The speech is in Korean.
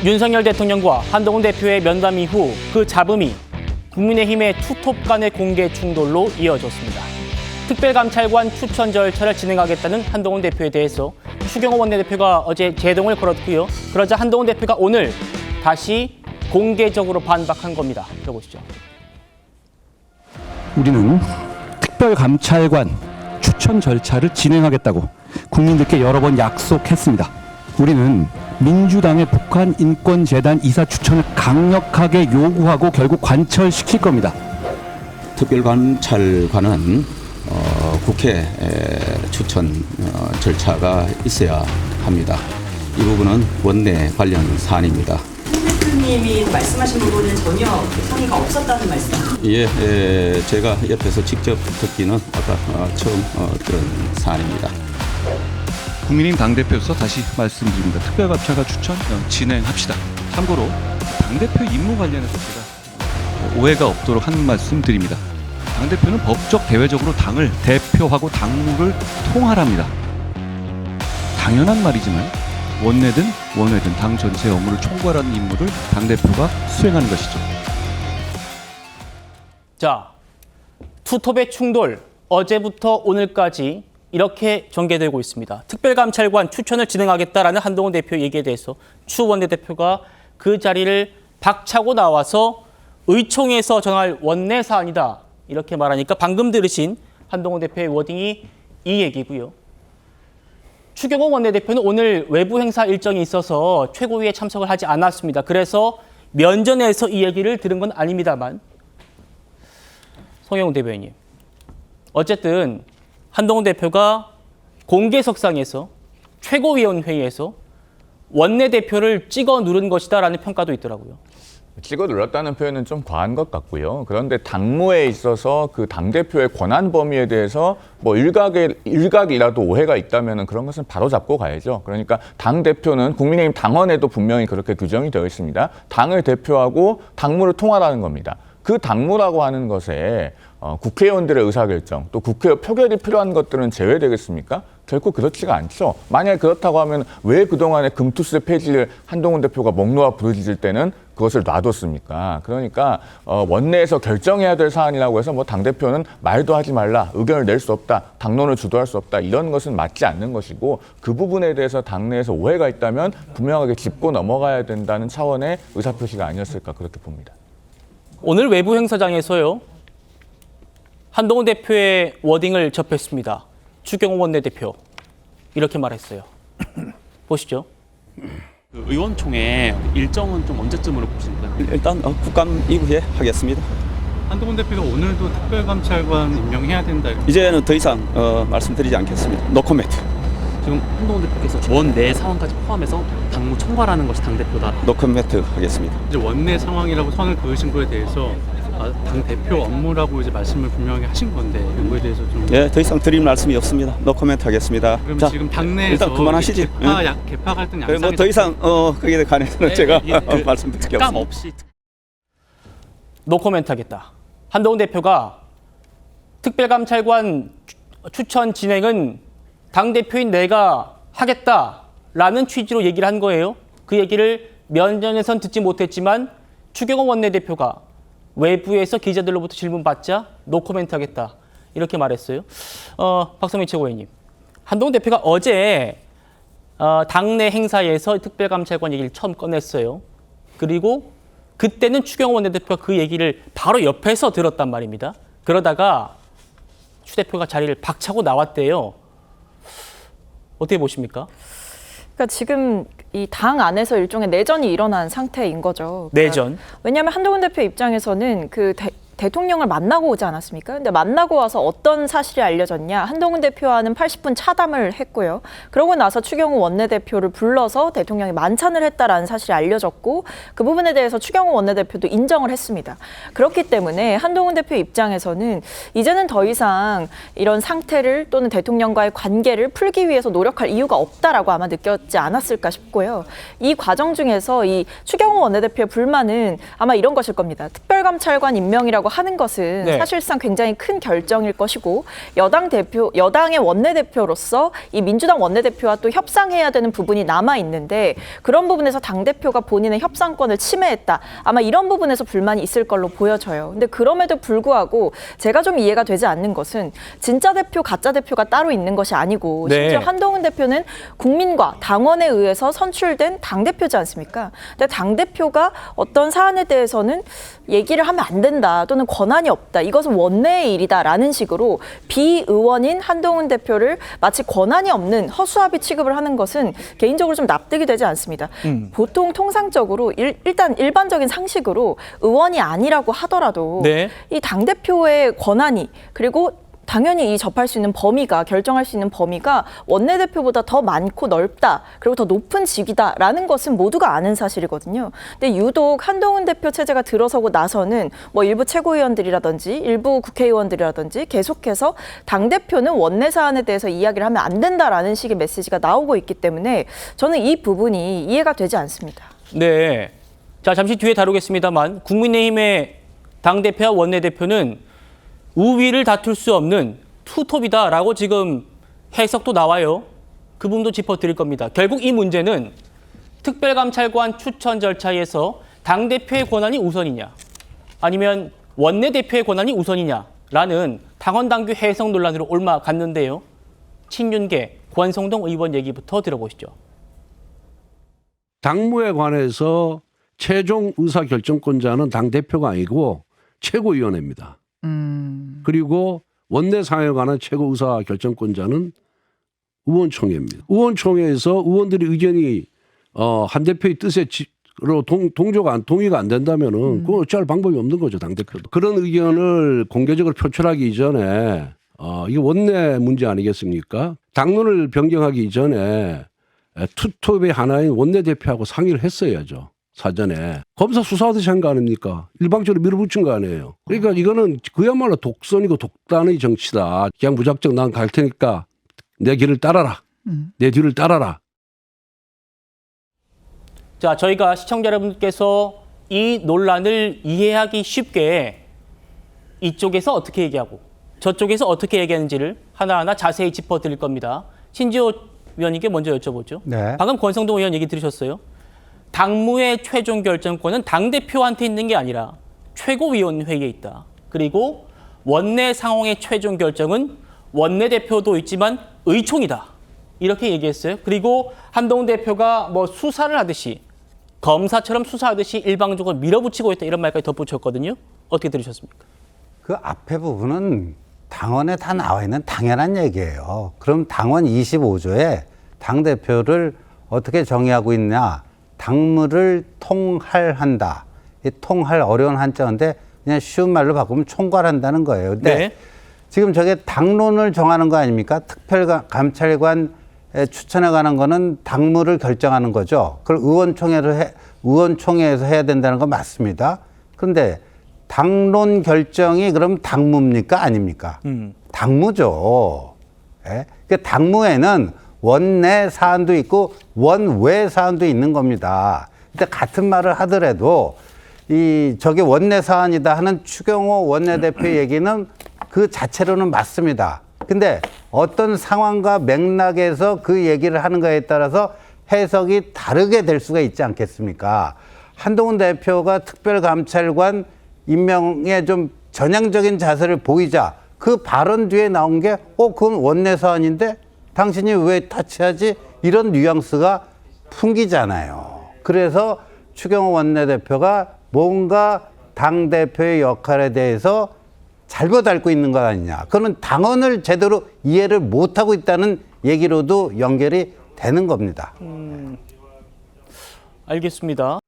윤석열 대통령과 한동훈 대표의 면담 이후 그 잡음이 국민의힘의 투톱 간의 공개 충돌로 이어졌습니다. 특별감찰관 추천 절차를 진행하겠다는 한동훈 대표에 대해서 추경호 원내대표가 어제 제동을 걸었고요. 그러자 한동훈 대표가 오늘 다시 공개적으로 반박한 겁니다. 들어보시죠. 우리는 특별감찰관 추천 절차를 진행하겠다고 국민들께 여러 번 약속했습니다. 우리는 민주당의 북한 인권재단 이사 추천을 강력하게 요구하고 결국 관철시킬 겁니다. 특별감찰관은 국회 추천 절차가 있어야 합니다. 이 부분은 원내 관련 사안입니다. 대표님이 말씀하신 부분은 전혀 상의가 없었다는 말씀. 예, 제가 옆에서 직접 듣기는 아까 처음 들은 사안입니다. 국민의힘 당대표로서 다시 말씀드립니다. 특별감찰관 추천 진행합시다. 참고로 당대표 임무 관련해서 제가 오해가 없도록 한 말씀 드립니다. 당대표는 법적 대외적으로 당을 대표하고 당무를 통할합니다. 당연한 말이지만 원내든 당 전체의 업무를 총괄하는 임무를 당대표가 수행하는 것이죠. 자, 투톱의 충돌 어제부터 오늘까지 이렇게 전개되고 있습니다. 특별감찰관 추천을 진행하겠다라는 한동훈 대표 얘기에 대해서 추 원내대표가 그 자리를 박차고 나와서 의총에서 정할 원내 사안이다. 이렇게 말하니까 방금 들으신 한동훈 대표의 워딩이 이 얘기고요. 추경호 원내대표는 오늘 외부 행사 일정이 있어서 최고위에 참석을 하지 않았습니다. 그래서 면전에서 이 얘기를 들은 건 아닙니다만 송영훈 대변인님, 어쨌든 한동훈 대표가 공개석상에서 최고위원회의에서 원내대표를 찍어 누른 것이다라는 평가도 있더라고요. 찍어 눌렀다는 표현은 좀 과한 것 같고요. 그런데 당무에 있어서 그 당대표의 권한 범위에 대해서 뭐 일각이라도 오해가 있다면 그런 것은 바로 잡고 가야죠. 그러니까 당대표는 국민의힘 당원에도 분명히 그렇게 규정이 되어 있습니다. 당을 대표하고 당무를 통할하는 겁니다. 그 당무라고 하는 것에 국회의원들의 의사결정, 또 국회 표결이 필요한 것들은 제외되겠습니까? 결코 그렇지가 않죠. 만약에 그렇다고 하면 왜 그동안에 금투세 폐지를 한동훈 대표가 목 놓아 부르짖을 때는 그것을 놔뒀습니까? 그러니까 원내에서 결정해야 될 사안이라고 해서 뭐 당대표는 말도 하지 말라, 의견을 낼 수 없다, 당론을 주도할 수 없다, 이런 것은 맞지 않는 것이고 그 부분에 대해서 당내에서 오해가 있다면 분명하게 짚고 넘어가야 된다는 차원의 의사표시가 아니었을까 그렇게 봅니다. 오늘 외부 행사장에서요. 한동훈 대표의 워딩을 접했습니다. 추경호 원내대표 이렇게 말했어요. 보시죠. 그 의원총회 일정은 좀 언제쯤으로 보십니까? 일단 국감 이후에 하겠습니다. 한동훈 대표가 오늘도 특별감찰관 임명해야 된다. 이제는 더 이상 말씀드리지 않겠습니다. 노코멘트. 지금 한동훈 대표께서 원내 상황까지 포함해서 당무 총괄하는 것이 당대표다. 노코멘트 하겠습니다. 이제 원내 상황이라고 선을 그으신 거에 대해서 당 대표 업무라고 이제 말씀을 분명히 하신 건데 이거에 대해서 좀. 예, 더 이상 드릴 말씀이 없습니다. 노코멘트 하겠습니다. 그럼 자, 지금 당내에서 일단 그만하시지. 개파 갈등 양상이 뭐더 이상 거기에 관해서는 제가 말씀드릴 게 감 없습니다. 없이. 노코멘트 하겠다. 한동훈 대표가 특별감찰관 추천 진행은 당대표인 내가 하겠다라는 취지로 얘기를 한 거예요. 그 얘기를 면전에선 듣지 못했지만 추경호 원내대표가 외부에서 기자들로부터 질문 받자 노코멘트 하겠다 이렇게 말했어요. 박성민 최고위원님, 한동훈 대표가 어제 당내 행사에서 특별감찰관 얘기를 처음 꺼냈어요. 그리고 그때는 추경호 원내대표가 그 얘기를 바로 옆에서 들었단 말입니다. 그러다가 추 대표가 자리를 박차고 나왔대요. 어떻게 보십니까? 그러니까 지금 이 당 안에서 일종의 내전이 일어난 상태인 거죠. 그러니까 내전. 왜냐하면 한동훈 대표 입장에서는 그 대통령을 만나고 오지 않았습니까? 근데 만나고 와서 어떤 사실이 알려졌냐? 한동훈 대표와는 80분 차담을 했고요. 그러고 나서 추경호 원내대표를 불러서 대통령이 만찬을 했다라는 사실이 알려졌고 그 부분에 대해서 추경호 원내대표도 인정을 했습니다. 그렇기 때문에 한동훈 대표 입장에서는 이제는 더 이상 이런 상태를 또는 대통령과의 관계를 풀기 위해서 노력할 이유가 없다라고 아마 느꼈지 않았을까 싶고요. 이 과정 중에서 이 추경호 원내대표의 불만은 아마 이런 것일 겁니다. 특별감찰관 임명이라고 대표라고 하는 것은 네. 사실상 굉장히 큰 결정일 것이고 여당의 원내대표로서 이 민주당 원내대표와 또 협상해야 되는 부분이 남아 있는데 그런 부분에서 당대표가 본인의 협상권을 침해했다. 아마 이런 부분에서 불만이 있을 걸로 보여져요. 근데 그럼에도 불구하고 제가 좀 이해가 되지 않는 것은 진짜 대표, 가짜 대표가 따로 있는 것이 아니고 네. 심지어 한동훈 대표는 국민과 당원에 의해서 선출된 당대표지 않습니까? 근데 당대표가 어떤 사안에 대해서는 얘기를 하면 안 된다 또는 권한이 없다. 이것은 원내의 일이다라는 식으로 비의원인 한동훈 대표를 마치 권한이 없는 허수아비 취급을 하는 것은 개인적으로 좀 납득이 되지 않습니다. 보통 통상적으로 일단 일반적인 상식으로 의원이 아니라고 하더라도 네. 이 당대표의 권한이 그리고 당연히 이 접할 수 있는 범위가 결정할 수 있는 범위가 원내대표보다 더 많고 넓다. 그리고 더 높은 직위다라는 것은 모두가 아는 사실이거든요. 근데 유독 한동훈 대표 체제가 들어서고 나서는 뭐 일부 최고위원들이라든지 일부 국회의원들이라든지 계속해서 당대표는 원내 사안에 대해서 이야기를 하면 안 된다라는 식의 메시지가 나오고 있기 때문에 저는 이 부분이 이해가 되지 않습니다. 네. 자, 잠시 뒤에 다루겠습니다만 국민의힘의 당대표와 원내대표는 우위를 다툴 수 없는 투톱이다라고 지금 해석도 나와요. 그 부분도 짚어드릴 겁니다. 결국 이 문제는 특별감찰관 추천 절차에서 당대표의 권한이 우선이냐 아니면 원내대표의 권한이 우선이냐라는 당원당규 해석 논란으로 옮아갔는데요. 친윤계 권성동 의원 얘기부터 들어보시죠. 당무에 관해서 최종 의사결정권자는 당대표가 아니고 최고위원회입니다. 그리고 원내 상황에 관한 최고 의사결정권자는 의원총회입니다. 의원총회에서 의원들의 의견이 한 대표의 뜻으로 동의가 안 된다면은 그건 어찌할 방법이 없는 거죠, 당대표도. 그런 의견을 공개적으로 표출하기 이전에 이게 원내 문제 아니겠습니까? 당론을 변경하기 이전에 투톱의 하나인 원내대표하고 상의를 했어야죠. 사전에. 검사 수사하듯이 한 거 아닙니까? 일방적으로 밀어붙인 거 아니에요. 그러니까 이거는 그야말로 독선이고 독단의 정치다. 그냥 무작정 난 갈 테니까 내 길을 따라라. 내 뒤를 따라라. 자, 저희가 시청자 여러분께서 이 논란을 이해하기 쉽게 이쪽에서 어떻게 얘기하고 저쪽에서 어떻게 얘기하는지를 하나하나 자세히 짚어드릴 겁니다. 신지호 위원님께 먼저 여쭤보죠. 네. 방금 권성동 의원 얘기 들으셨어요? 당무의 최종 결정권은 당대표한테 있는 게 아니라 최고위원회에 있다. 그리고 원내 상황의 최종 결정은 원내대표도 있지만 의총이다. 이렇게 얘기했어요. 그리고 한동훈 대표가 뭐 수사를 하듯이 검사처럼 수사하듯이 일방적으로 밀어붙이고 있다. 이런 말까지 덧붙였거든요. 어떻게 들으셨습니까? 그 앞에 부분은 당원에 다 나와 있는 당연한 얘기예요. 그럼 당원 25조에 당대표를 어떻게 정의하고 있냐. 당무를 통할한다. 이 통할 어려운 한자인데 그냥 쉬운 말로 바꾸면 총괄한다는 거예요. 근데 네. 지금 저게 당론을 정하는 거 아닙니까? 특별감찰관 추천에 관한 거는 당무를 결정하는 거죠. 그걸 의원총회에서 해야 된다는 건 맞습니다. 그런데 당론 결정이 그럼 당무입니까? 아닙니까? 당무죠. 예? 그 당무에는 원내 사안도 있고 원외 사안도 있는 겁니다. 근데 같은 말을 하더라도 저게 원내 사안이다 하는 추경호 원내대표 얘기는 그 자체로는 맞습니다. 근데 어떤 상황과 맥락에서 그 얘기를 하는 거에 따라서 해석이 다르게 될 수가 있지 않겠습니까? 한동훈 대표가 특별감찰관 임명에 좀 전향적인 자세를 보이자 그 발언 뒤에 나온 게 그건 원내 사안인데 당신이 왜 타치하지? 이런 뉘앙스가 풍기잖아요. 그래서 추경호 원내대표가 뭔가 당대표의 역할에 대해서 잘못 알고 있는 것 아니냐. 그거는 당원을 제대로 이해를 못하고 있다는 얘기로도 연결이 되는 겁니다. 알겠습니다.